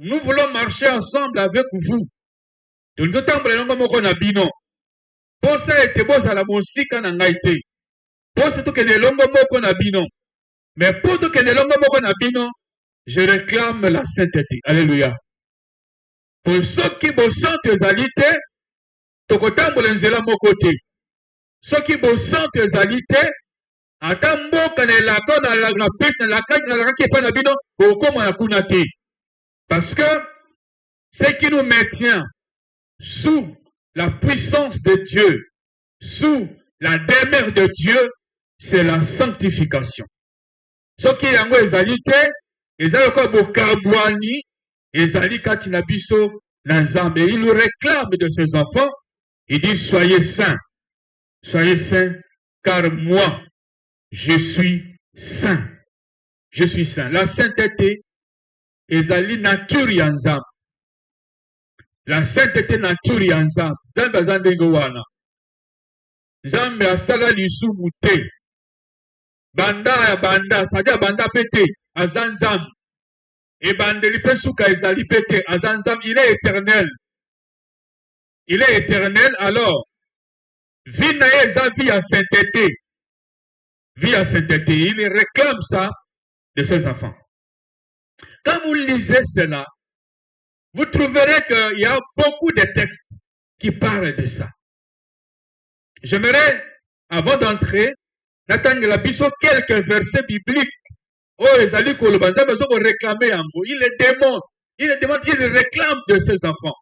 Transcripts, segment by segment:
nous voulons marcher ensemble avec vous. Nous tambola longo moko na bino. Posa ete boza la mosika na ngai te. Posa tokende longo moko na bino. Mais pour tokende longo moko na bino, je réclame la sainteté. Alléluia. Pour ceux qui bo sante ezali te, tokotambola nzela moko te. Ceux qui bo sante ezali te, ata mboka na elaka na pese na lakaki epai na bino, okoma na kuna te. Parce que ce qui nous maintient sous la puissance de Dieu, sous la demeure de Dieu, c'est la sanctification. Ce qui yango ezali te, ezali ko bokabwani, ezali kati na biso na Nzambe. Il nous réclame de ses enfants, il dit soyez saints, car moi je suis saint. Je suis saint. La sainteté ezali nature ya Nzambe. La sainteté nature ya Nzambe. Nzambe aza ndenge wana. Nzambe asala lisumu te. Banda ya banda, sadia banda pete, aza Nzambe. Ebandeli pe suka ezali pete, aza Nzambe. Il est éternel. Il est éternel, alors vie na ye eza vie ya sainteté. Vie à sainteté. Il réclame ça de ses enfants. Quand vous lisez cela, vous trouverez qu'il y a beaucoup de textes qui parlent de ça. J'aimerais, avant d'entrer, n'attendre la biso quelques versets bibliques. Oh, il les demande, il réclame de ses enfants.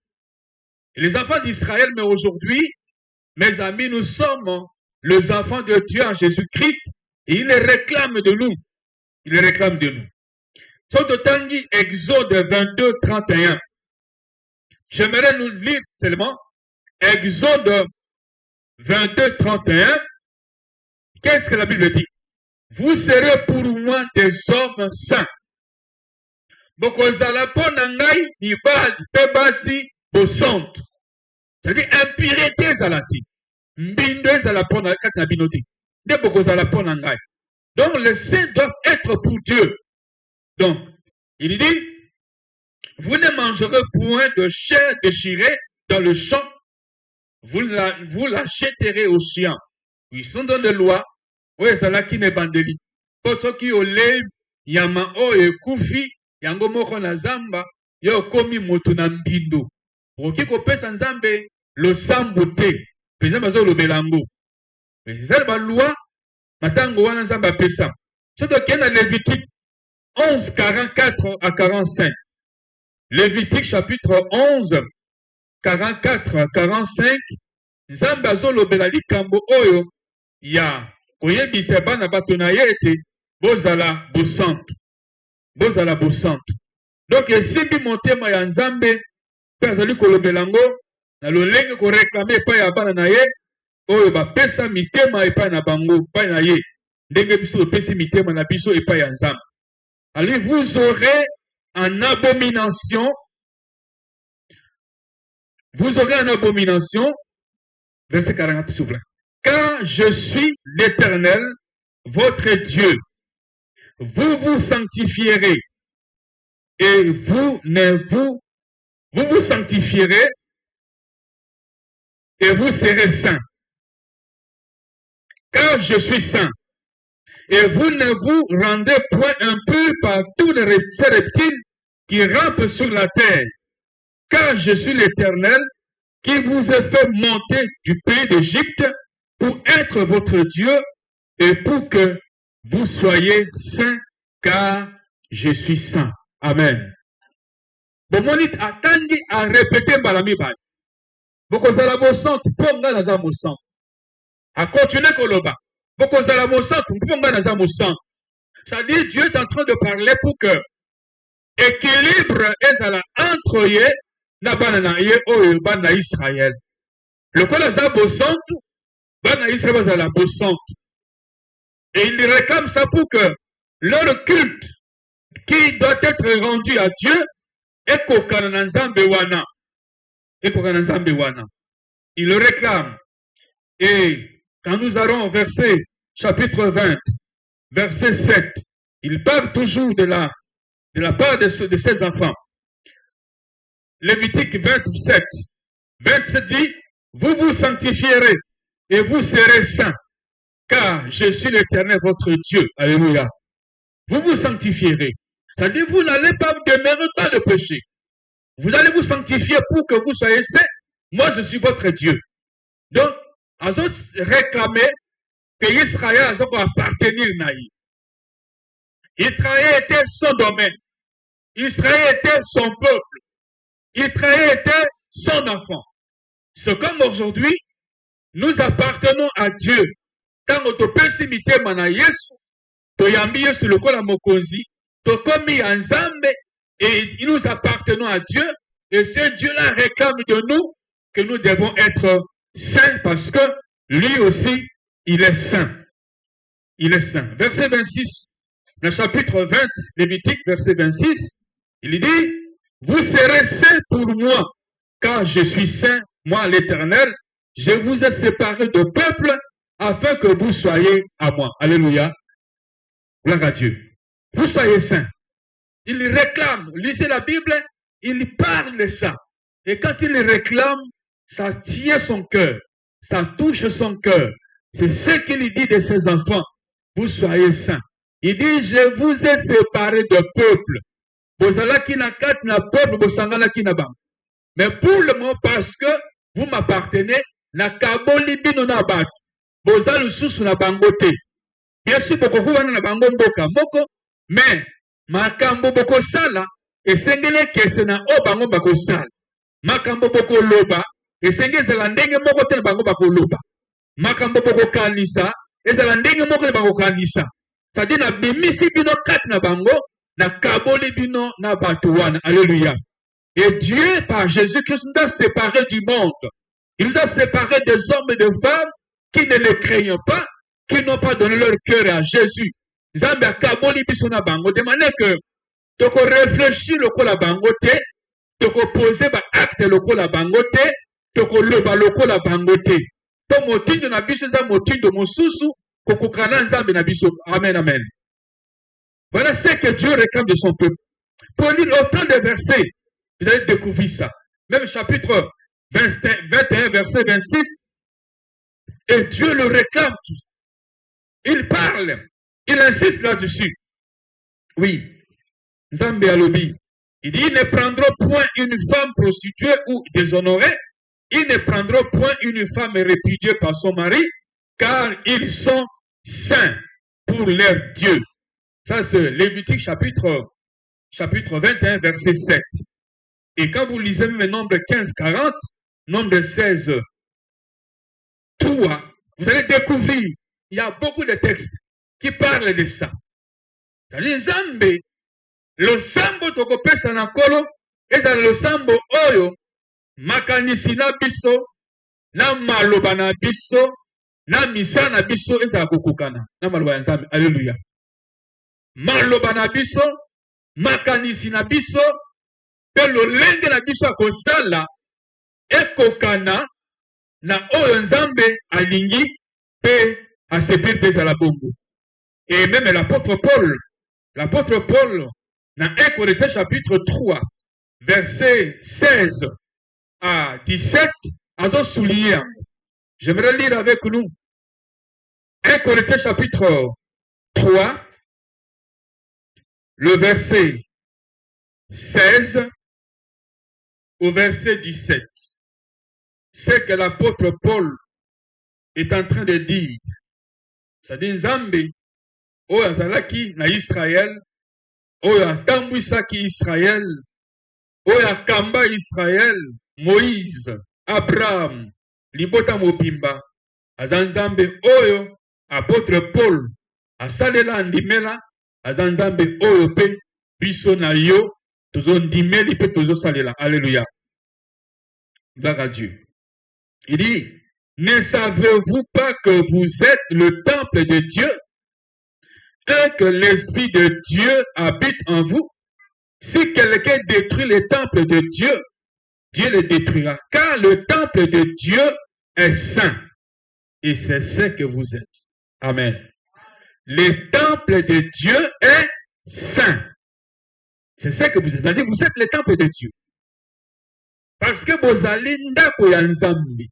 Et les enfants d'Israël, mais aujourd'hui, mes amis, nous sommes les enfants de Dieu en Jésus-Christ. Et il les réclame de nous. Il les réclame de nous. Sototangi, Exode 22, 31. J'aimerais nous lire seulement Exode 22, 31. Qu'est-ce que la Bible dit? Vous serez pour moi des hommes saints. Bokozala ponangai ibal pebasi bosante. C'est-à-dire impureté zalati. Mbindo zala pona kati na binoti. Donc, les saints doivent être pour Dieu. Donc, il dit, vous ne mangerez point de chair déchirée dans le champ, vous la jetterez au chien. Ils sont dans la loi, oui, c'est là qui n'est bandeli. Pour ceux qui ont l'air, yama o e kufi, yango moko na zamba, yo komi moto na mbindo. Pour qui kopesa nzambe, le sambote, pesa bazo lo belango. C'est la loi, matango wana nzamba pesa. C'est qu'il y a Lévitique 11, 44 à 45. Lévitique chapitre 11, 44 à 45. Nzamba zolo belali kambo oyo ya koyebisa bana bato na yete bozala bosante. Bozala bosante. Donc esimbi motema ya nzambe pe azali kolobelango na lolenge ko réclamer pa ya bana na ye oyo bapesa mitema epai na bango epai na ye ndenge biso topesi mitema na biso epai ya nzambe. Alors vous aurez en abomination, verset 44 s'il vous plaît, car je suis l'Éternel, votre Dieu, vous vous sanctifierez et vous vous sanctifierez et vous serez saints. Car je suis saint, et vous ne vous rendez point impurs par tous les reptiles qui rampent sur la terre, car je suis l'Éternel qui vous ai fait monter du pays d'Égypte pour être votre Dieu et pour que vous soyez saints, car je suis saint. Amen. Bomonit attendez à répéter balami bal. Bokozala mosante, ponga naza mosante. À continuer koloba. Bokozala mosante, ponga naza mosante. C'est-à-dire Dieu est en train de parler pour que équilibre ezala entre ye na bana na ye oyo bana Israël. Le kola za mosante, bana Israël bazala mosante. Et il réclame ça pour que leur culte qui doit être rendu à Dieu est kokananzambe wana. Il le réclame. Et quand nous allons au verset chapitre 20, verset 7, il parle toujours de la part de ses enfants. Lévitique 27. 27 dit, vous vous sanctifierez et vous serez saints, car je suis l'Éternel, votre Dieu. Alléluia. Vous vous sanctifierez. C'est-à-dire, vous n'allez pas demeurer dans le péché. Vous allez vous sanctifier pour que vous soyez saints. Moi, je suis votre Dieu. Donc, à réclamer que Israël a appartenir à lui. Israël était son domaine. Israël était son peuple. Israël était son enfant. C'est comme aujourd'hui, nous appartenons à Dieu. Quand on peut s'imiter mana Yesu, toyambi Yesu lokola mokonzi, tokomi anzambe, et nous appartenons à Dieu, et ce Dieu-là réclame de nous que nous devons être saints parce que lui aussi, il est saint. Il est saint. Verset 26, le chapitre 20, Lévitique, verset 26, il dit, vous serez saints pour moi, car je suis saint, moi l'Éternel, je vous ai séparé de peuple afin que vous soyez à moi. Alléluia. Gloire à Dieu. Vous soyez saints. Il réclame. Lisez la Bible, il parle de ça. Et quand il réclame, ça tient son cœur. Ça touche son cœur. C'est ce qu'il dit de ses enfants. Vous soyez saints. Il dit, je vous ai séparé de peuple. Mais pour le moment, parce que vous m'appartenez, na kaboli bino na bat. Boza lususu na bangote. Bien sûr, boko kuwana na bango mboka moko, mais makambo boko sala, esengele kese na o bango bako sala. Makambo boko loba, esengele zala ndenge moko te na bango bako loba. Makambo boko kanisa, ezala ndenge moko na bango kanisa. C'est-à-dire na bimisi bino kati na bango, na kaboli bino na batuwana. Alléluia. Et Dieu, par Jésus-Christ, nous a séparés du monde. Il nous a séparés des hommes et des femmes qui ne le craignent pas, qui n'ont pas donné leur cœur à Jésus. Zambe a kaboli biso na bango. De manière que, toko réfléchir le la bangote, toko poser ba acte le la bangote, toko loba le la bangote. To motindo na biso za motindo mosusu, koko kana nzambe na biso. Amen, amen. Voilà ce que Dieu réclame de son peuple. Pour lire autant de versets, vous allez découvrir ça. Même chapitre 21, verset 26, et Dieu le réclame tous. Il parle, il insiste là-dessus. Oui, Nzambe alobi. Il dit, ils ne prendront point une femme prostituée ou déshonorée, ils ne prendront point une femme répudiée par son mari, car ils sont saints pour leur Dieu. Ça, c'est Lévitique chapitre 21, verset 7. Et quand vous lisez même le nombre 15-40, nombre 16, 3, vous allez découvrir, il y a beaucoup de textes qui parlent de ça. C'est-à-dire, Nzambe, le sambo tokopesa na kolo, eza le sambo oyo, makanisi na biso, na maloba na biso, na misa na biso, eza kokokana. Na maloba ya Nzambe, alléluia. Maloba na biso, makanisi na biso, pe lolenge na biso akosala, ekokana, na oyo Nzambe alingi, pe asepir pe la bongo. Et même l'apôtre Paul, dans 1 Corinthiens chapitre 3, verset 16 à 17, a souligné. J'aimerais lire avec nous 1 Corinthiens chapitre 3, le verset 16 au verset 17. C'est que l'apôtre Paul est en train de dire. C'est-à-dire, Nzambe, oyo azalaki na Israël, oyo atambwisaki Israël, oyo akamba Israël, Moïse, Abraham, libota mobimba, aza Nzambe oyo apôtre Paul asalela ndimela, aza Nzambe oyo pe biso na yo tozondimeli pe tozosalela. Alléluia. Gloire à Dieu. Il dit, ne savez-vous pas que vous êtes le temple de Dieu et que l'Esprit de Dieu habite en vous? Si quelqu'un détruit le temple de Dieu, Dieu le détruira. Car le temple de Dieu est saint. Et c'est ce que vous êtes. Amen. Le temple de Dieu est saint. C'est ce que vous êtes. C'est-à-dire, vous êtes le temple de Dieu. Parce que bozali ndako ya nzambe.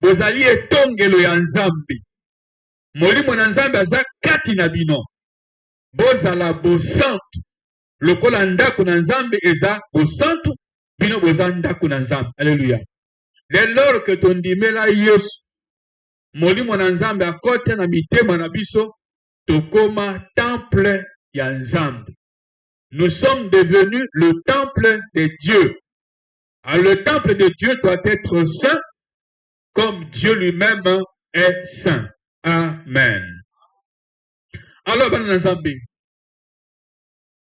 Bozali etongelo ya nzambe. Molimo na nzambe aza kati na bino. Bozala bosantu. Lokola ndako na nzambe eza bosantu, bino boza ndako na nzambe. Alléluia. Dès lors que tondimela Yesu, molimo na nzambe akote na mitema na biso, tokoma temple ya nzambe. Nous sommes devenus le temple de Dieu. Alors le temple de Dieu doit être saint comme Dieu lui-même est saint. Amen. Alors,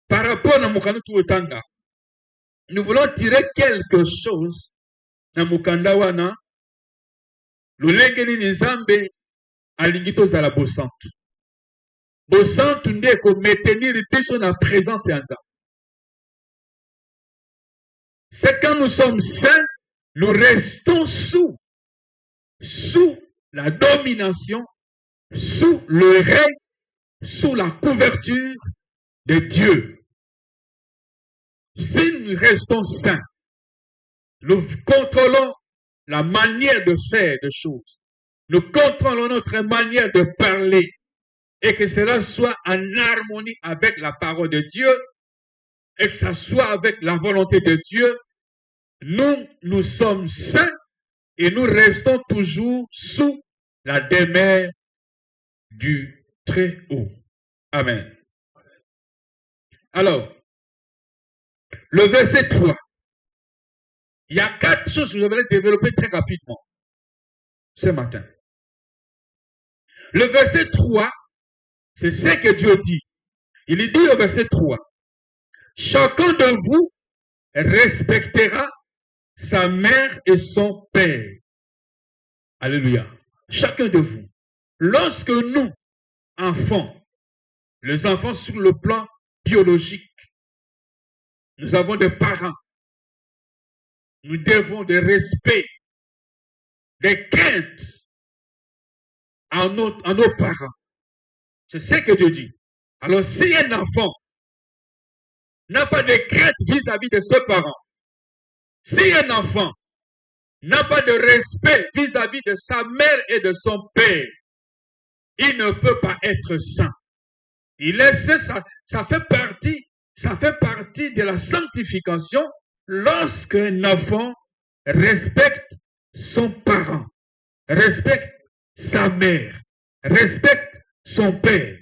par rapport à Mukanda Tuotanga, nous voulons tirer quelque chose na Mukanda wana, le lengeni nzambe alingito za la bosantu. Bosantu ndeko maintenir biso na présence ya nzambe. C'est quand nous sommes saints, nous restons sous la domination, sous le règne, sous la couverture de Dieu. Si nous restons saints, nous contrôlons la manière de faire des choses. Nous contrôlons notre manière de parler et que cela soit en harmonie avec la parole de Dieu et que ça soit avec la volonté de Dieu. Nous sommes saints et nous restons toujours sous la demeure du Très-Haut. Amen. Alors, le verset 3. Il y a 4 choses que je vais développer très rapidement ce matin. Le verset 3, c'est ce que Dieu dit. Il dit au verset 3, chacun de vous respectera sa mère et son père. Alléluia. Chacun de vous. Lorsque nous, enfants, les enfants sur le plan biologique, nous avons des parents, nous devons des respects, des craintes à nos parents. C'est ce que Dieu dit. Alors, si un enfant n'a pas de crainte vis-à-vis de ses parents, si un enfant n'a pas de respect vis-à-vis de sa mère et de son père, il ne peut pas être saint. Il est saint, ça fait partie de la sanctification lorsqu'un enfant respecte son parent, respecte sa mère, respecte son père,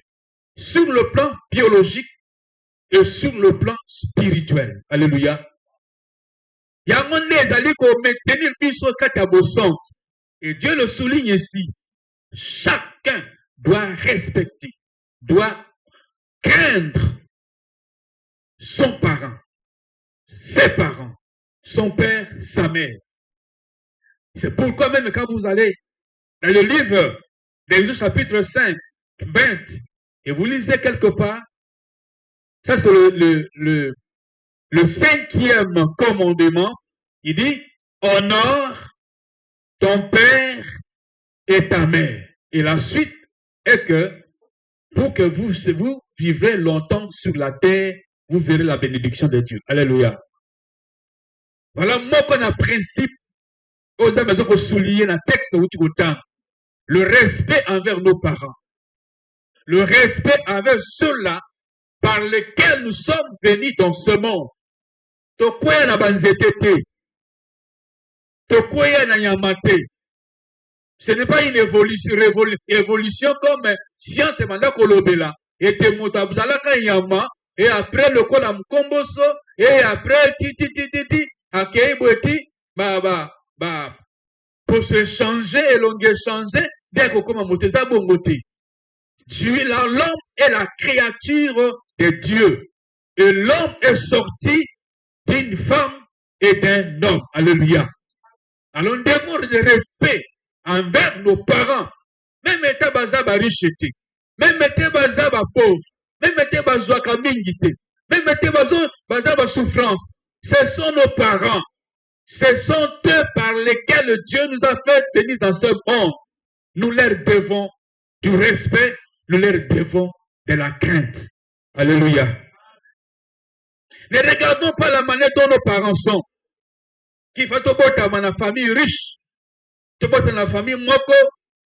sur le plan biologique et sur le plan spirituel. Alléluia. Et Dieu le souligne ici. Chacun doit respecter, doit craindre son parent, ses parents, son père, sa mère. C'est pourquoi même quand vous allez dans le livre d'Exode chapitre 5, 20, et vous lisez quelque part, ça c'est le 5e commandement, il dit, honore ton père et ta mère. Et la suite est que pour que vous vivrez longtemps sur la terre, vous verrez la bénédiction de Dieu. Alléluia. Voilà, moi, qu'on a principe, aux hommes, ils ont souligné dans le texte où tu entends. Le respect envers nos parents. Le respect envers ceux-là par lesquels nous sommes venus dans ce monde. Tokoya na banzetete. Tokoya na yamate. Ce n'est pas une évolution comme science et mandat kolobela. Et te motabzalaka yama. Et après le kola mkomboso. Et après titi. Akeibueti. Pour se changer et l'on changer. Dès qu'on commence à monter ça bongote. L'homme est la créature de Dieu. Et l'homme est sorti d'une femme et d'un homme. Alléluia. Alors, nous devons de respect envers nos parents. Même étant bazaba richete. Même étant bazaba pauvre. Même étant bazouaka mingite. Même étant bazaba souffrance. Ce sont nos parents. Ce sont eux par lesquels Dieu nous a fait venir dans ce monde. Nous leur devons du respect. Nous leur devons de la crainte. Alléluia. Ne regardons pas la manière dont nos parents sont. qui va te botter dans la famille riche, te botter dans la famille moko,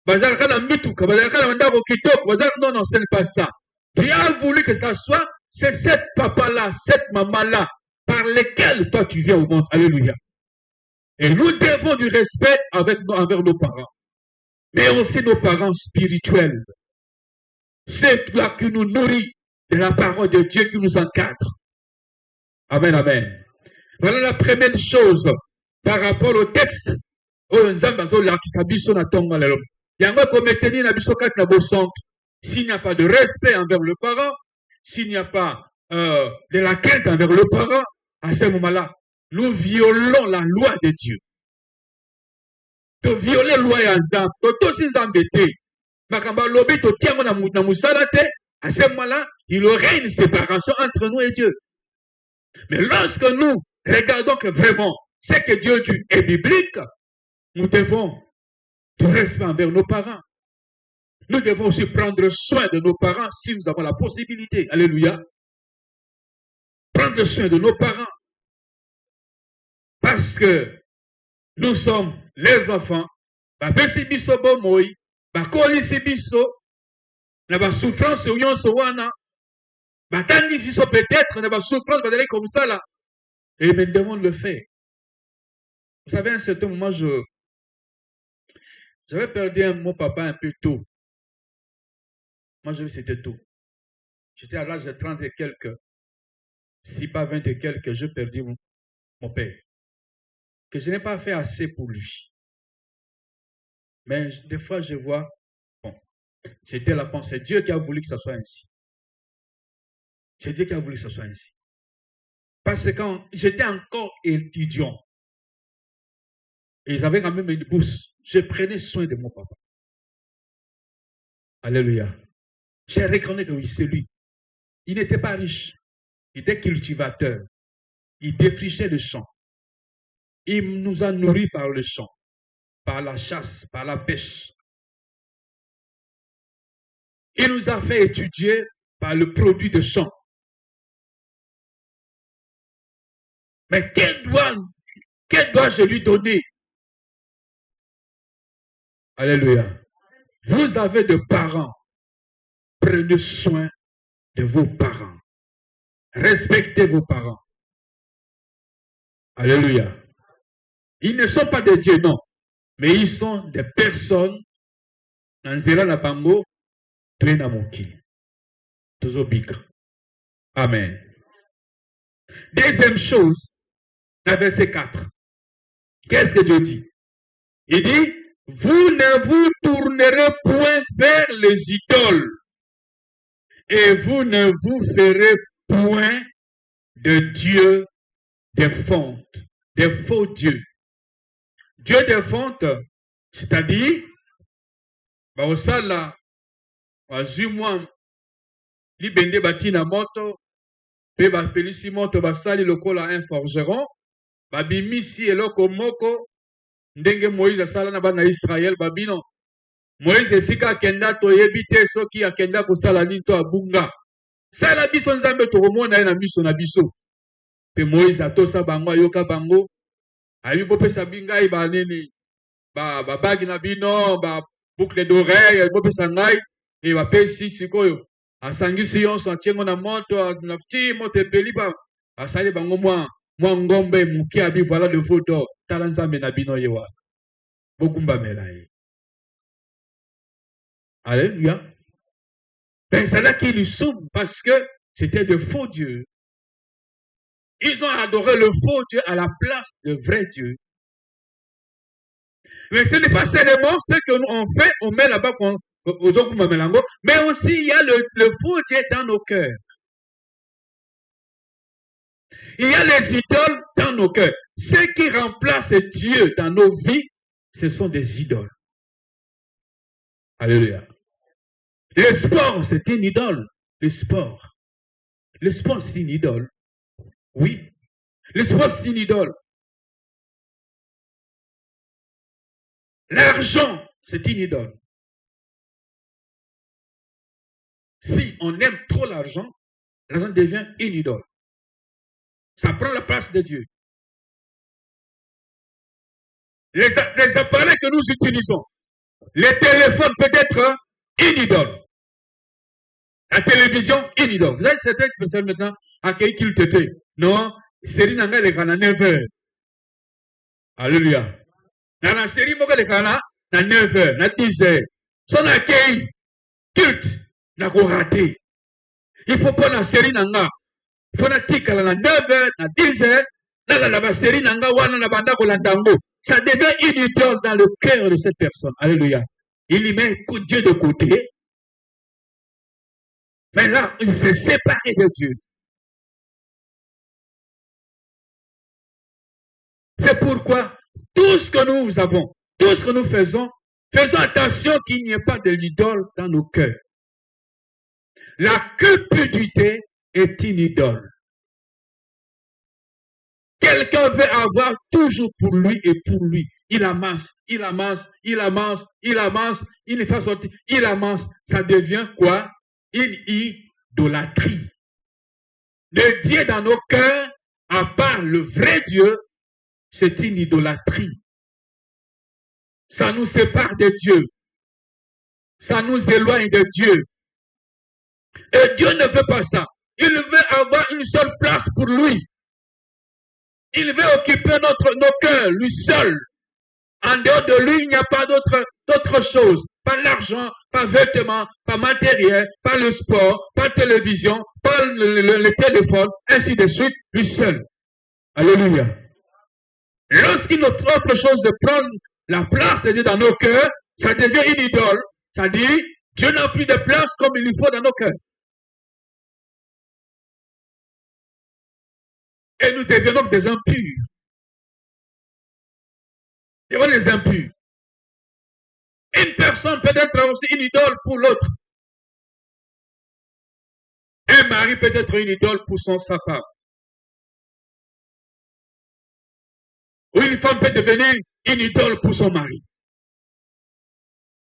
bazalaka na mituka, bazalaka na ndako kitoko, bazalaka non, ce n'est pas ça. Dieu a voulu que ça soit, c'est cette papa-là, cette maman-là, par lesquels toi tu viens au monde. Alléluia. Et nous devons du respect envers nos parents, mais aussi nos parents spirituels. C'est là qui nous nourrit de la parole de Dieu qui nous encadre. Amen, amen. Voilà la première chose par rapport au texte. S'il n'y a pas de respect envers le parent, s'il n'y a pas de la crainte envers le parent, à ce moment-là, nous violons la loi de Dieu. De violer la loi de Dieu. À ce moment-là, il y aurait une séparation entre nous et Dieu. Mais lorsque nous regardons que vraiment ce que Dieu dit est biblique, nous devons du respect envers nos parents. Nous devons aussi prendre soin de nos parents si nous avons la possibilité. Alléluia. Prendre soin de nos parents. Parce que nous sommes les enfants. Bapesi biso bomoi, bakolisi biso, na ba souffrance nyonso wana, batandi biso peut-être na ba souffrance badale comme ça là. Et nous devons le faire. Vous savez, à un certain moment, j'avais perdu mon papa un peu tôt. Moi, je c'était tôt. J'étais à l'âge de 30 et quelques. Si pas 20 et quelques, j'ai perdu mon père. Que je n'ai pas fait assez pour lui. Mais des fois, je vois, bon, c'était la pensée. C'est Dieu qui a voulu que ça soit ainsi. C'est Dieu qui a voulu que ça soit ainsi. Parce que quand j'étais encore étudiant, et ils avaient quand même une bourse, je prenais soin de mon papa. Alléluia. J'ai reconnu que oui, c'est lui. Il n'était pas riche. Il était cultivateur. Il défrichait le champ. Il nous a nourris par le champ, par la chasse, par la pêche. Il nous a fait étudier par le produit de champ. Mais quel dois-je lui donner? Alléluia. Vous avez des parents. Prenez soin de vos parents. Respectez vos parents. Alléluia. Ils ne sont pas des dieux, non. Mais ils sont des personnes. Nanzera na bango, tuena mokili. Tozobika. Amen. Deuxième chose, dans verset 4. Qu'est-ce que Dieu dit? Il dit, vous ne vous tournerez point vers les idoles et vous ne vous ferez point de dieux des fontes, des faux dieux. Dieu des fontes, c'est-à-dire, baosala, bazumwa, libende batina moto, pe bapelisi moto basali lokola un forgeron, babimisi eloko moko, ndenge Moïse asala na bana Israël babino. Moïse esika akenda toyebi te soki akenda kosala nini to abunga. Sala biso nzambe tokomona ye na miso na biso. Pe Moïse atosa bango ayoka bango. Ayi bopesa bingai ba nini ba bagi na bino ba boucle d'oreille bopesa ngai e bapesi sikoyo. Asangisi yonso atiengo na moto nafti moto epeli ba asali bango mwa ngombe muki abi voilà le veau d'or. Tala nzambe na bino yewa. Bokumba melaye. Alléluia. Ben, c'est là qu'ils sont parce que c'était de faux dieux. Ils ont adoré le faux Dieu à la place de vrai Dieu. Mais ce n'est pas seulement ce que nous on fait, on met là-bas aux autres, mais aussi il y a le faux Dieu dans nos cœurs. Il y a les idoles dans nos cœurs. Ce qui remplace Dieu dans nos vies, ce sont des idoles. Alléluia. Le sport, c'est une idole. Le sport. Le sport, c'est une idole. Oui. Le sport, c'est une idole. L'argent, c'est une idole. Si on aime trop l'argent devient une idole. Ça prend la place de Dieu. les appareils que nous utilisons, les téléphones peut être une idole. La télévision, une idole. Vous avez certaines personnes maintenant à qui il t'était. Non, série n'a pas les canaux 9h. Alléluia. Dans la série, moi, les canaux, à 9h, à 10h. Son accueil, culte, n'a pas raté. Il faut pas la série nanga. Il faut la tique à 9h, à 10h. Dans la série nanga, wana na banda ko landango. Ça devient une idole dans le cœur de cette personne. Alléluia. Il y met Dieu de côté. Mais là, il s'est séparé de Dieu. C'est pourquoi tout ce que nous avons, tout ce que nous faisons, faisons attention qu'il n'y ait pas de l'idole dans nos cœurs. La cupidité est une idole. Quelqu'un veut avoir toujours pour lui et pour lui. Il amasse, il amasse, il amasse, il amasse, il les fait sortir, il amasse. Ça devient quoi? Une idolâtrie. Le Dieu dans nos cœurs, à part le vrai Dieu, c'est une idolâtrie. Ça nous sépare de Dieu. Ça nous éloigne de Dieu. Et Dieu ne veut pas ça. Il veut avoir une seule place pour lui. Il veut occuper nos cœurs, lui seul. En dehors de lui, il n'y a pas d'autre chose. Pas l'argent, pas vêtements, pas matériel, pas le sport, pas la télévision, pas le téléphone, ainsi de suite, lui seul. Alléluia. Lorsqu'une autre chose prend la place de Dieu dans nos cœurs, ça devient une idole. Ça dit, Dieu n'a plus de place comme il lui faut dans nos cœurs. Et nous devenons des impurs. Devenons des impurs. Une personne peut être aussi une idole pour l'autre. Un mari peut être une idole pour sa femme. Ou une femme peut devenir une idole pour son mari.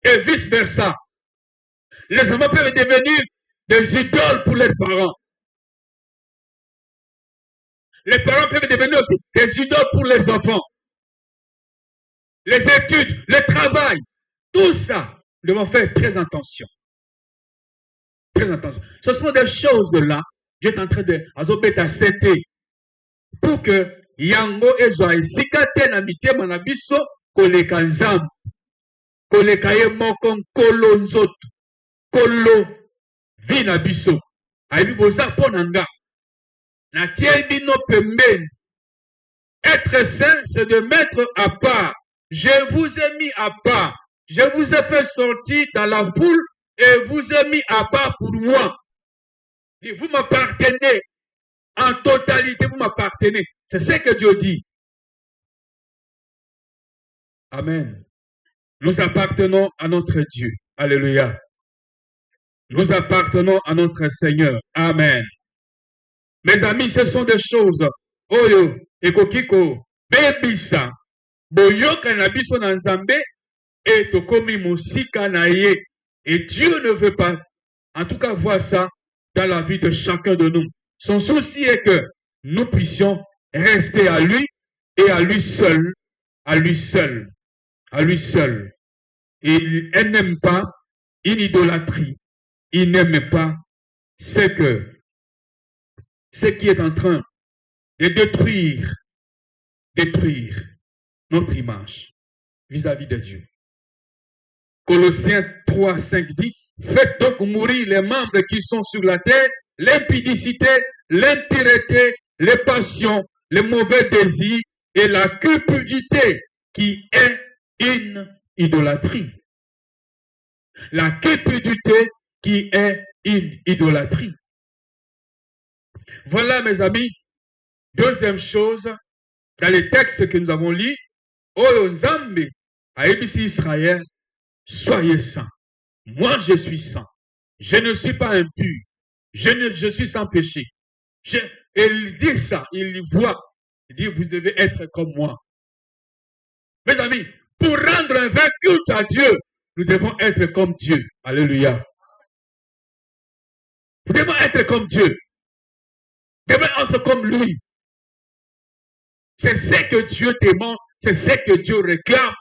Et vice-versa. Les enfants peuvent devenir des idoles pour leurs parents. Les parents peuvent devenir aussi des idoles pour les enfants. Les études, le travail, tout ça, nous devons faire très attention. Très attention. Ce sont des choses-là, Dieu est en train de accepter pour que yango ezwa esika te na mitema na biso koleka nzambe, koleka ye moko nkolo nzoto, kolo vi na biso. Ayebi boza mpo na nga. Natie bino pembeni. Être saint, c'est de mettre à part. Je vous ai mis à part. Je vous ai fait sortir dans la foule et vous ai mis à part pour moi. Et vous m'appartenez. En totalité, vous m'appartenez. C'est ce que Dieu dit. Amen. Nous appartenons à notre Dieu. Alléluia. Nous appartenons à notre Seigneur. Amen. Mes amis, ce sont des choses. Oyo, ekokiko, bebisa, boyoka na biso na nzambe, et tokomi musika na ye. Et Dieu ne veut pas, en tout cas, voir ça dans la vie de chacun de nous. Son souci est que nous puissions rester à lui et à lui seul, à lui seul, à lui seul. Il n'aime pas une idolâtrie. Il n'aime pas ce qui est en train de détruire notre image vis-à-vis de Dieu. Colossiens 3, 5 dit, faites donc mourir les membres qui sont sur la terre, l'impudicité, l'impureté, les passions, les mauvais désirs et la cupidité qui est une idolâtrie. La cupidité qui est une idolâtrie. Voilà, mes amis, deuxième chose, dans les textes que nous avons lus, Oyo Nzambe a ABC Israël, soyez saints. Moi, je suis saint. Je ne suis pas impur. Je suis sans péché. Il dit ça, il voit. Il dit, vous devez être comme moi. Mes amis, pour rendre un vrai culte à Dieu, nous devons être comme Dieu. Alléluia. Nous devons être comme Dieu. Nous devons être comme lui. C'est ce que Dieu demande, c'est ce que Dieu réclame.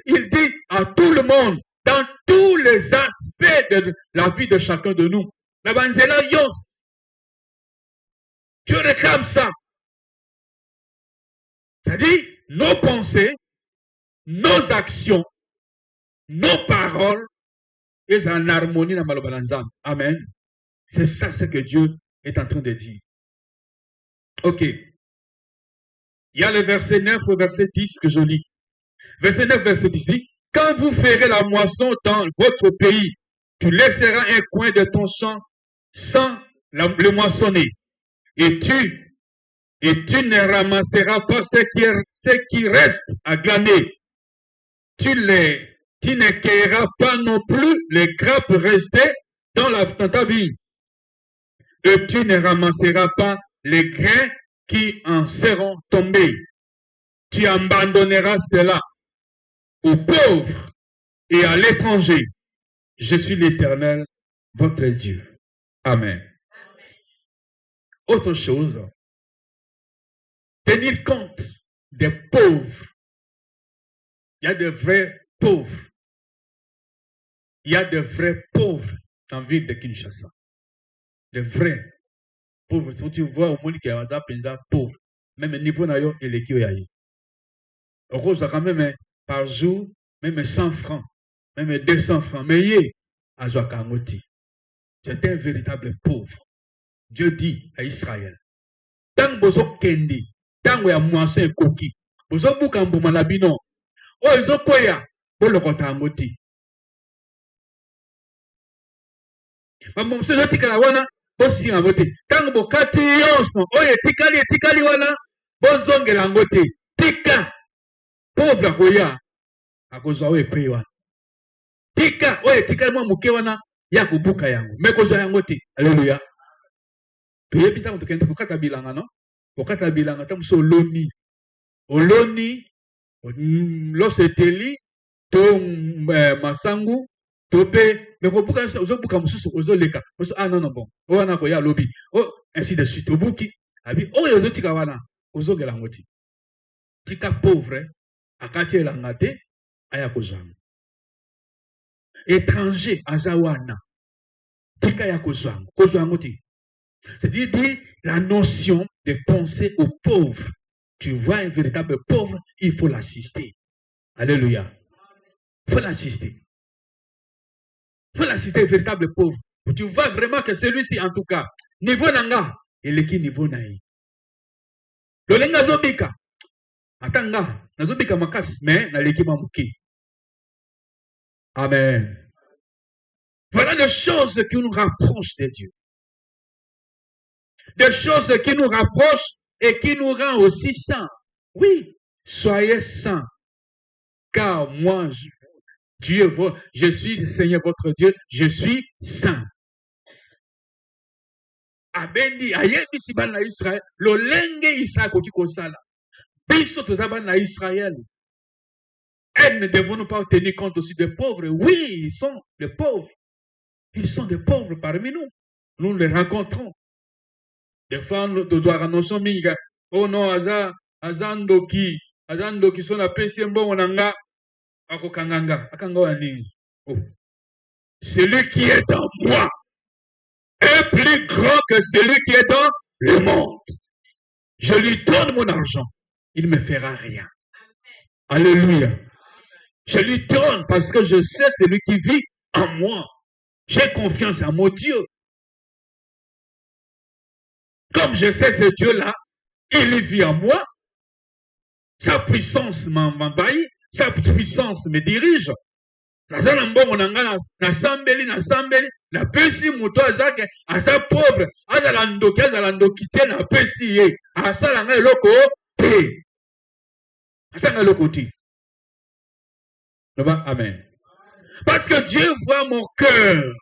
Il dit à tout le monde, dans tous les aspects de la vie de chacun de nous. Dieu réclame ça. C'est-à-dire, nos pensées, nos actions, nos paroles, sont en harmonie dans Malobalanzam. Amen. C'est ça ce que Dieu est en train de dire. Ok. Il y a le verset 9 au verset 10 que je lis. Verset 9, verset 10 dit, quand vous ferez la moisson dans votre pays, tu laisseras un coin de ton champ sans le moissonner. Et tu ne ramasseras pas ce qui reste à glaner. Tu ne cueilleras pas non plus les grappes restées dans ta vigne. Et tu ne ramasseras pas les grains qui en seront tombés. Tu abandonneras cela aux pauvres et à l'étranger. Je suis l'Éternel, votre Dieu. Amen. Autre chose, tenir compte des pauvres. Il y a de vrais pauvres. Il y a de vrais pauvres dans la ville de Kinshasa. De vrais pauvres. Si tu vois au monde qui a un pauvre, même niveau nayo et les kiyoyayi. Rose quand même par jour, même 100 francs, même 200 francs. Mais yé, à Joakamoti. C'est un véritable pauvre. Dieu dit à Israël, tant que vous kendi, tant que vous moisson koki, vous avez beaucoup de malabino. Oh, ils ont quoi ya? Pour le compte à moti. Maman, c'est le tika la wana, bosi à moti. Tant que vous kati yonson, oh, tikali wana, bozonge la moti. Tika, pauvre koya, à cause de paye wana. Tika, oh, tikali moi muke wana, ya kubuka yango. Mais cause de moti. Alléluia. Puis puis tant que tu kata bilanga non, kata bilanga tant so loni, oloni, loseteli, to masangu, to pe, mais kobuka ozobuka mususu ozoleka, ah non bon, wana ko ya lobi, oh ainsi de suite, obuki, abi oh yozotika wana, ozogela ngoti, tika pauvre, akati elangate, aya kozanga, étranger azawana, tika ya kozanga, kozangoti. C'est-à-dire la notion de penser aux pauvres. Tu vois un véritable pauvre, il faut l'assister. Alléluia. Il faut l'assister. Il faut l'assister, un véritable pauvre. Tu vois vraiment que celui-ci, en tout cas, niveau nanga, il est qui niveau naï. Le lenga zobika. Atanga, nazobika makas, mais na leki mamuki. Amen. Voilà des choses qui nous rapprochent de Dieu. Des choses qui nous rapprochent et qui nous rend aussi saints. Oui, soyez saints. Car moi, Dieu, je suis le Seigneur votre Dieu, je suis saint. Abendi, ayebi si ban na Israël, lo lenge Israël koki kosala. Biso tozaban na Israël. Et ne devons-nous pas tenir compte aussi des pauvres? Oui, ils sont des pauvres. Ils sont des pauvres parmi nous. Nous les rencontrons. Des fois, nous doit annoncer minga. Oh non, azandoki son apprécié bon nanga. Akokanganga, akanga wani. Oh. Celui qui est en moi est plus grand que celui qui est dans le monde. Je lui donne mon argent, il ne me fera rien. Alléluia. Je lui donne parce que je sais celui qui vit en moi. J'ai confiance en mon Dieu. Comme je sais ce Dieu-là, il vit en moi. Sa puissance m'envahit, sa puissance me dirige. Nazana mbongo nanga na sambeli, na pesi muto azake, asa pauvre, azala ndoki te na pesi ye, asala nga eloko te. Asala nga eloko te. Amen. Parce que Dieu voit mon cœur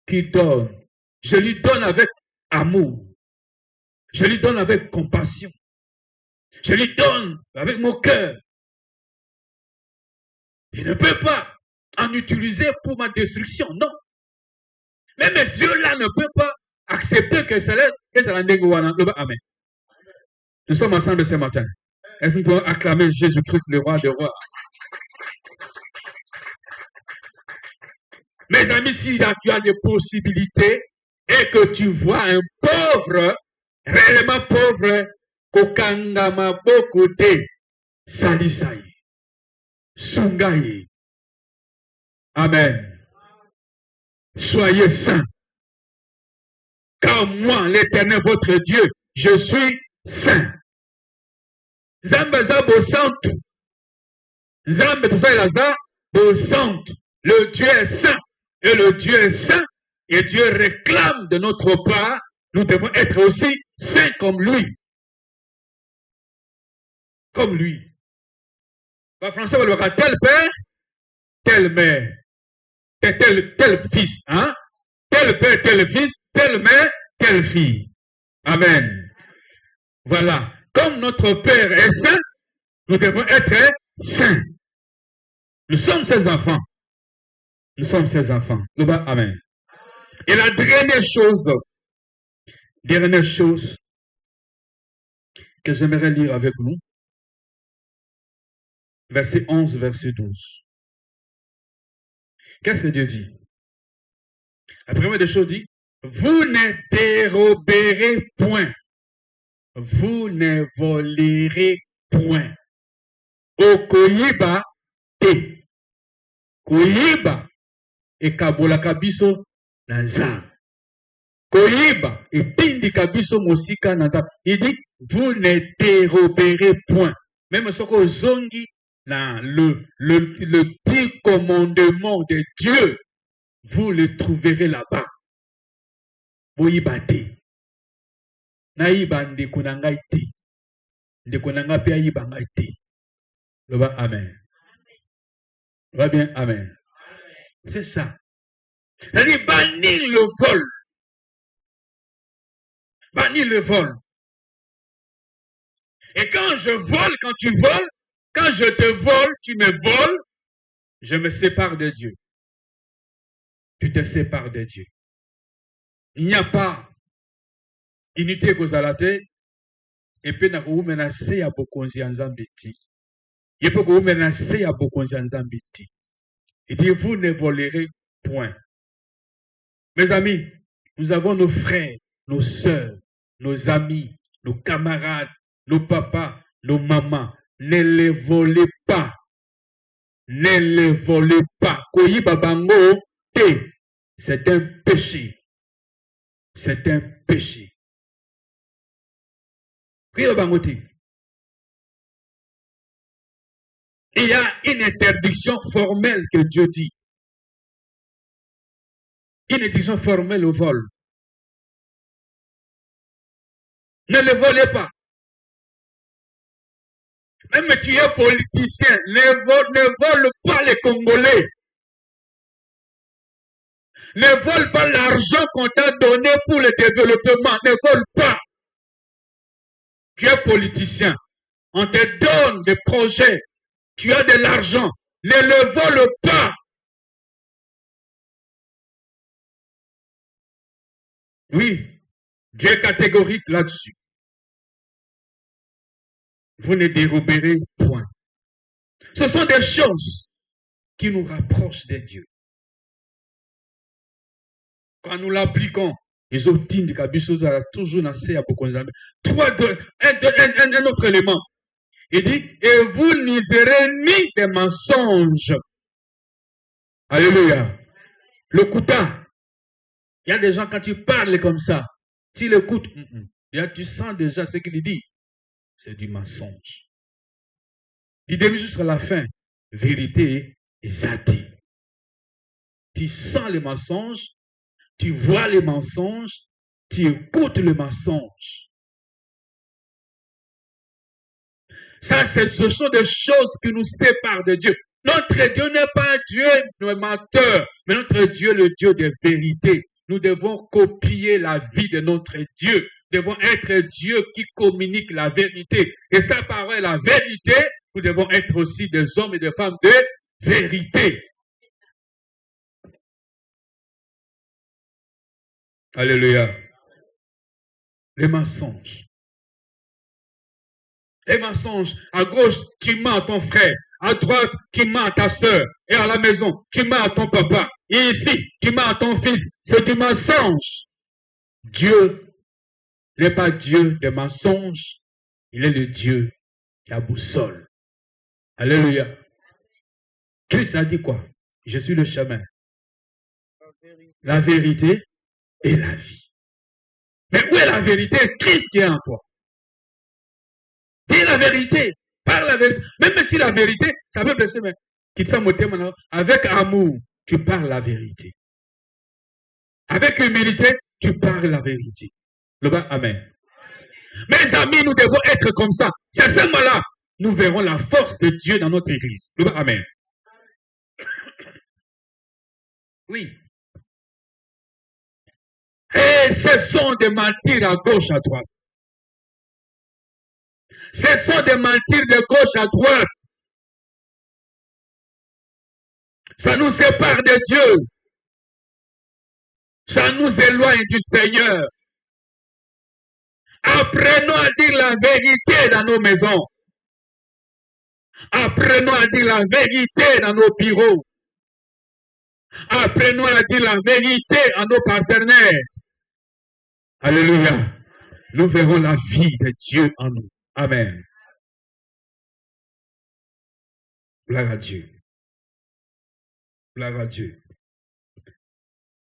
qui donne. Je lui donne avec amour. Je lui donne avec compassion. Je lui donne avec mon cœur. Il ne peut pas en utiliser pour ma destruction, non. Même Dieu-là ne peut pas accepter que ça l'ait. Amen. Nous sommes ensemble ce matin. Est-ce que nous pouvons acclamer Jésus-Christ, le roi des rois? Mes amis, si tu as des possibilités et que tu vois un pauvre, réellement pauvre, kokangama bokote, salisai, sungai. Amen. Soyez saints. Car moi, l'Éternel, votre Dieu, je suis saint. Zamba za bosantu. Zambe tout ça, il a ça, bosantu. Le Dieu est saint. Et le Dieu est saint. Et Dieu réclame de notre part, nous devons être aussi saints comme lui. Comme lui. Le français va dire tel père, telle mère, tel fils, hein? Tel père, tel fils, telle mère, telle fille. Amen. Voilà. Comme notre Père est saint, nous devons être saints. Nous sommes ses enfants. Nous sommes ses enfants. Amen. Et la dernière chose que j'aimerais lire avec nous, verset 11, verset 12. Qu'est-ce que Dieu dit? La première des choses dit, vous ne déroberez point. Vous ne volerez point. Okoyiba te. Koyiba e kabola kabiso na nzambe. Koyiba e tindi kabiso mosika na nzambe. Il dit, vous ne déroberez point. Même ce que zongi dans le 10 commandement de Dieu, vous le trouverez là-bas. Boyiba te. Naïba ndeko na ngai te. Ndeko na ngai pe ayiba ngai te. Amen. Va bien, amen. C'est ça. C'est-à-dire bannir le vol. Bannir le vol. Et quand je vole, quand tu voles, quand je te vole, tu me voles, je me sépare de Dieu. Tu te sépares de Dieu. Il n'y a pas unité kozalate et puis na ko menacer ya bokonzi ya Nzambe ti. Il peut ko menacer ya bokonzi ya Nzambe ti. Il dit vous ne volerez point. Mes amis, nous avons nos frères, nos sœurs, nos amis, nos camarades, nos papas, nos mamans. Ne les volez pas. Ne les volez pas. Koyi babango te. C'est un péché. C'est un péché. Koyi babango te. Il y a une interdiction formelle que Dieu dit. Une interdiction formelle au vol. Ne le volez pas. Même tu es politicien, ne vole pas les Congolais. Ne vole pas l'argent qu'on t'a donné pour le développement. Ne vole pas. Tu es politicien. On te donne des projets. Tu as de l'argent. Ne le vole pas. Oui, Dieu est catégorique là-dessus. Vous ne déroberez point. Ce sont des choses qui nous rapprochent de Dieu. Quand nous l'appliquons, les obtines de Kabiso toujours nassé à Bokonzambe. Un autre élément. Il dit, et vous n'userez ni des mensonges. Alléluia. Le kouta. Il y a des gens, quand tu parles comme ça, tu l'écoutes, tu sens déjà ce qu'il dit. C'est du mensonge. Il dit jusqu'à la fin, vérité et zati. Tu sens les mensonges, tu vois les mensonges, tu écoutes le mensonge. Ça, ce sont des choses qui nous séparent de Dieu. Notre Dieu n'est pas un Dieu menteur, mais notre Dieu est le Dieu de vérité. Nous devons copier la vie de notre Dieu. Nous devons être Dieu qui communique la vérité. Et sa parole est la vérité. Nous devons être aussi des hommes et des femmes de vérité. Alléluia. Les mensonges. Les mensonges. À gauche, tu mens à ton frère. À droite, tu mens à ta soeur. Et à la maison, tu mens à ton papa. Et ici, tu mens à ton fils. C'est du mensonge. Dieu n'est pas Dieu des mensonges. Il est le Dieu de la boussole. Alléluia. Christ a dit quoi? Je suis le chemin, la vérité et la vie. Mais où est la vérité? Christ qui est en toi. Dis la vérité. Parle la vérité. Même si la vérité, ça peut blesser, mais avec amour, tu parles la vérité. Avec humilité, tu parles la vérité. Amen. Mes amis, nous devons être comme ça. C'est seulement là, nous verrons la force de Dieu dans notre église. Amen. Oui. Et ce sont des martyrs à gauche, à droite. Ce sont des martyrs de gauche à droite. Ça nous sépare de Dieu. Ça nous éloigne du Seigneur. Apprenons à dire la vérité dans nos maisons. Apprenons à dire la vérité dans nos bureaux. Apprenons à dire la vérité à nos partenaires. Alléluia. Nous verrons la vie de Dieu en nous. Amen. Gloire à Dieu. Gloire à Dieu.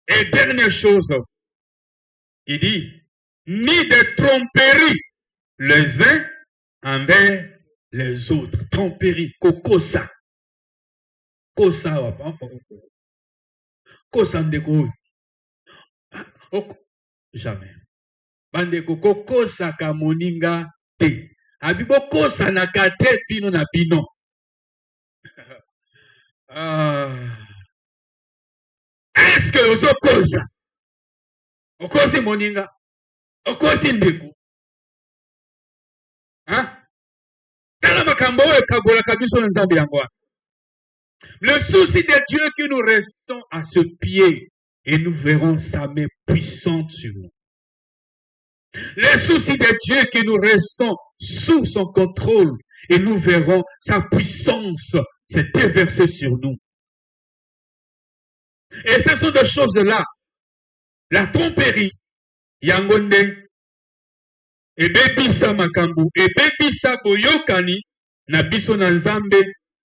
Et dernière chose, il dit, ni de tromperie les uns envers les autres. Tromperie, kokosa. Kosa, kosa ndeko. Jamais. Bandeko kokosa ka moninga te. Abibo kosa na kate bino na bino. Est-ce que ozo kosa? Okosi moninga? Okosi ndeko? Hein? Le souci de Dieu que nous restons à ce pied et nous verrons sa main puissante sur nous. Le souci de Dieu que nous restons sous son contrôle et nous verrons sa puissance se déverser sur nous. Et ce sont des choses-là. La tromperie, yangonde, et bebisa makambu, et bebisa boyokani, na biso na nzambe,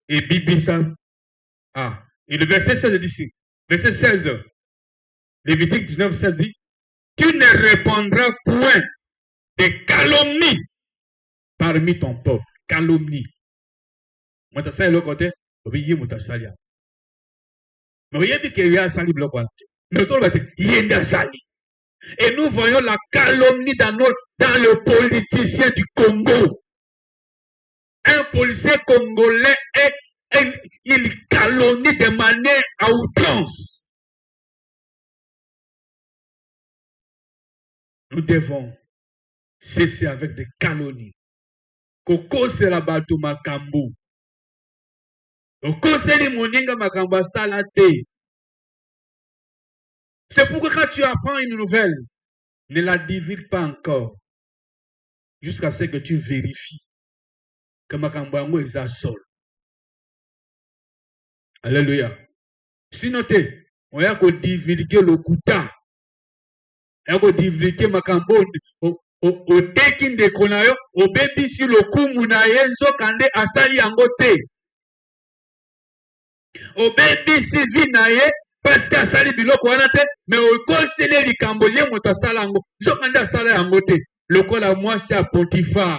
et bibisa. Ah, et le verset 16 dit ici, verset 16, Lévitique 19, 16 dit, tu ne répandras point de calomnie parmi ton peuple. Calomnie. Moutassali l'autre côté, obiyi moutassali. Mais rien dit qu'il y a un sali bloc. Mais il y a un sali. Et nous voyons la calomnie dans le politicien du Congo. Un policier congolais, il calomnie de manière à outrance. Nous devons cesser avec des calomnies. Koko c'est la bateau makambu. Koko c'est les moninga makamba salate. C'est pourquoi quand tu apprends une nouvelle, ne la divulgue pas encore. Jusqu'à ce que tu vérifies que makambango est à sol. Alléluia. Sinon, on a qu'à divulguer le kouta. On a qu'à divulguer makambo au tekin de konayo, au baby si le kumunaye zo kande asali angote. Au baby si vinaye, parce que asali biloko wanate, mais au conseiller li kambolye motasala ango, zo kande asali angote. Le col à moi, c'est à Potiphar,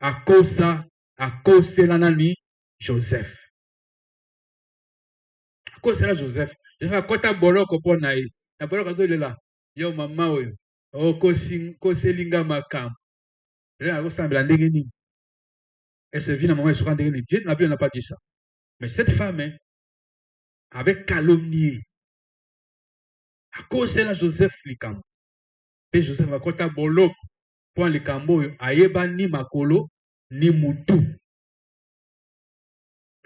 à cause de l'anani Joseph. À cause de la Joseph. Je vais à côté boloko pour naï. La boloko de là. Yo maman oyo. O koselinga makam. Là, on semble ndengeni. Elle se vient à maman sur ndengeni. Dieu n'a pas dit ça. Mais cette femme, avec calomnie, à cause de la Joseph likam. Et Joseph va côté boloko. Pour les cambo, ayeba ni makolo, ni mutu.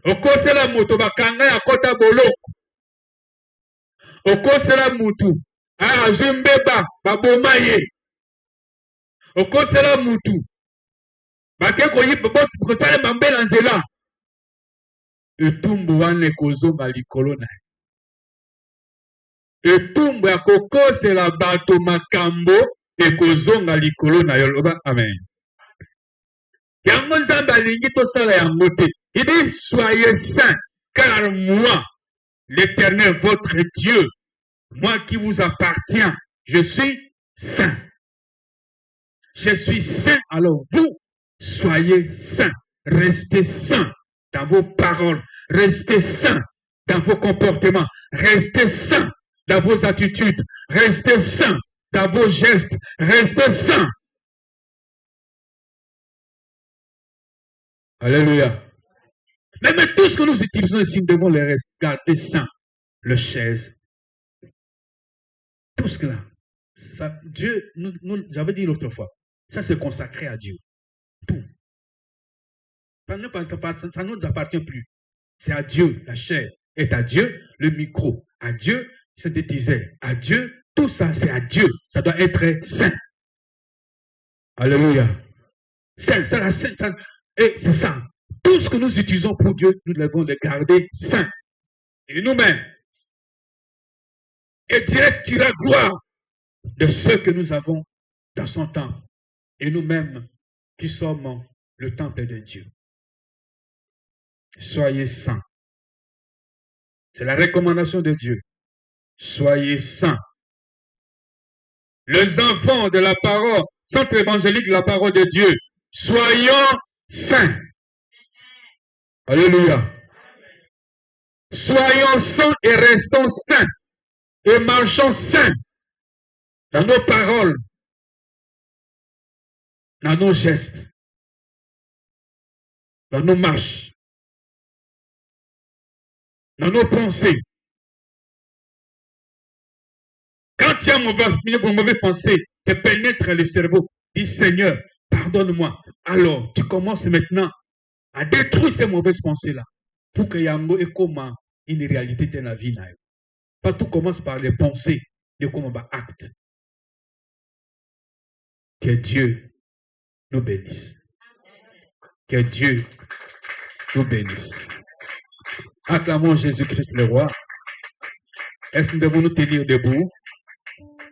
Okose la moto bakanga ya kota boloko. Okose la mutu. Azumbeba, babomaye. Okose la mutu. bake koyiba kosala mambe na nzela etumbu wana ekozonga likolo na ye etumbu ya kokosela bato makambo ekozonga likolo na yo loba amen yango nzambe alingi tosala yango te il dit soyez saints car moi l'Éternel votre Dieu moi qui vous appartiens je suis saint. Je suis saint, alors vous, soyez saints. Restez saints dans vos paroles. Restez saints dans vos comportements. Restez saints dans vos attitudes. Restez saints dans vos gestes. Restez saints. Alléluia. Même tout ce que nous utilisons ici, nous devons les garder saints. Le chaise. Tout ce que là. Ça, Dieu, j'avais dit l'autre fois, ça c'est consacré à Dieu. Tout. Ça ne nous appartient plus. C'est à Dieu. La chair est à Dieu. Le micro à Dieu. Synthétisé à Dieu. Tout ça c'est à Dieu. Ça doit être saint. Alléluia. Saint, ça, et c'est ça. Tout ce que nous utilisons pour Dieu, nous devons le garder saint. Et nous-mêmes. Et Dieu tira gloire de ce que nous avons dans son temple. Et nous-mêmes qui sommes le temple de Dieu. Soyez saints. C'est la recommandation de Dieu. Soyez saints. Les enfants de la parole, centre évangélique de la parole de Dieu, soyons saints. Alléluia. Soyons saints et restons saints. Et marchons saints. Dans nos paroles, dans nos gestes, dans nos marches, dans nos pensées. Quand il y a une mauvaise pensée qui pénètre le cerveau, dis Seigneur, pardonne-moi. Alors, tu commences maintenant à détruire ces mauvaises pensées-là pour que Yango ait comme une réalité de la vie. Pas tout commence par les pensées, mais comme un acte. Que Dieu nous bénisse. Que Dieu nous bénisse. Acclamons Jésus-Christ le roi. Est-ce que nous devons nous tenir debout?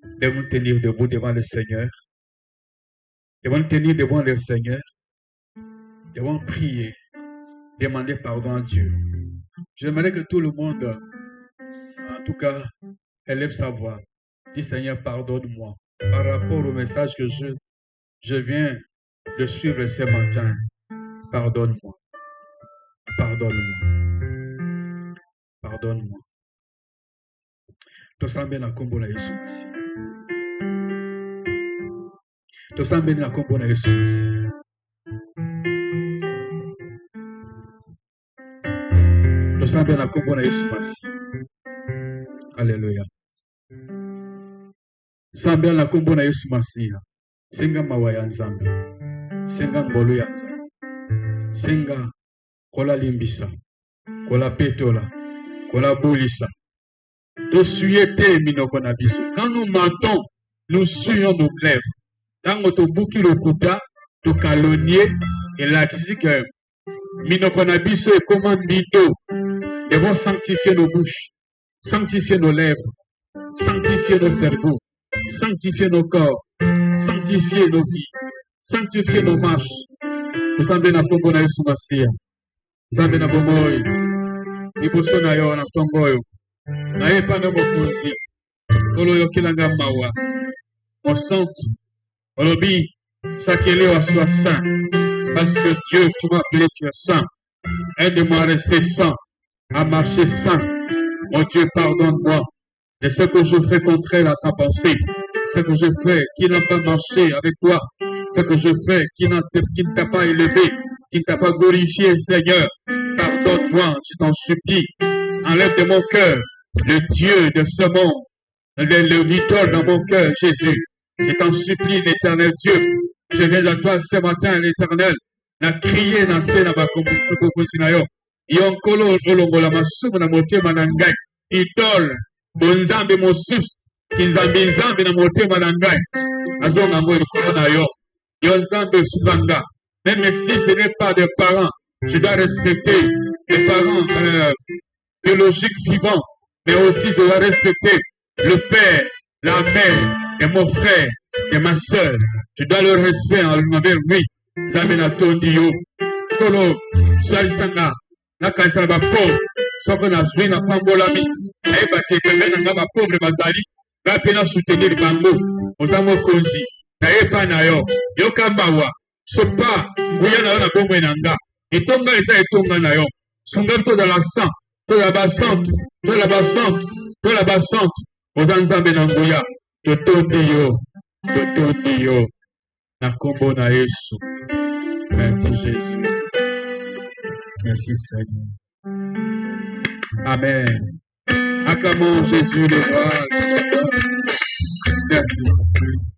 Nous devons nous tenir debout devant le Seigneur. Nous devons nous tenir devant le Seigneur. Nous devons prier, demander pardon à Dieu. J'aimerais que tout le monde, en tout cas, élève sa voix. Dis Seigneur, pardonne-moi. Par rapport au message que je viens de suivre ce matin, pardonne-moi. Pardonne-moi. Pardonne-moi. Tosambe na kombo na Yesu Masi. Tosambe na kombo na Yesu Masi. Tosambe na kombo na Yesu Masi. Alléluia. Sambe na kombo na Yesu Masiya. Senga mawa ya Nzambe. Senga ngolo ya Nzambe. Senga kola limbisa. Kola petola. Kola bulisa. Tosuyete minoko na biso. Quand nous mentons, nous suyons nos lèvres. Quand on bouki le kuta, to calomnier et la physique minoko na biso et comment bito. Devons sanctifier nos bouches, sanctifier nos lèvres, sanctifier nos cerveaux. Sanctifier nos corps, sanctifier nos vies, sanctifier nos marches. Nous sommes bien à Congo na Yesu Masiya. Nous sommes bien à Bomoy. Iboso na yo na Tongoyo. Na yepa na mokonzi. Kolo yo kilanga mawa. Mon sang, olobi, sakele wa soit saint. Parce que Dieu, tu m'as appelé, tu es saint. Aide-moi à rester saint, à marcher saint. Mon Dieu, pardonne-moi. Et ce que je fais contraire à ta pensée, ce que je fais qui n'a pas marché avec toi, ce que je fais qui ne t'a pas élevé, qui ne t'a pas glorifié, Seigneur, pardonne-moi, je t'en supplie. Enlève de mon cœur le Dieu de ce monde, le victoire dans mon cœur, Jésus. Je t'en supplie, l'éternel Dieu. Je viens à toi ce matin, l'éternel. Na crié, na se, na bakomusinayo. Yonkolo, olongola, masumu, na motema, na ngai. Idole. Bonzambe mosus kinzambe nzambe na motema na ngai azonga ngo likolo na yo yo nzambe subanga Même si je n'ai pas de parents, je dois respecter les parents biologiques vivants, mais aussi je dois respecter le père, la mère, et mon frère, et ma soeur. Je dois le respect envers lui. Zamena Tondio, Kolo, Salisanga, Nakaisa pauvre, Soko na Zui na Pambolami, Eba Kekemena Naba pauvre Bazali, Gapena soutenir Bango, Ozamo Kozi, Naepa Nayo, Yokambawa, Sopa, Guyana na Bongo Nanga, et Tonga et ça et Tonga Nayo, Sungato de la sang, de la bassante, de la bassante, de la bassante, Ozanzambe Nangoya, de Tondio, na Kombo na Yesu. Merci Jésus. Merci Seigneur. Amen. Acclamons Jésus le roi. Merci.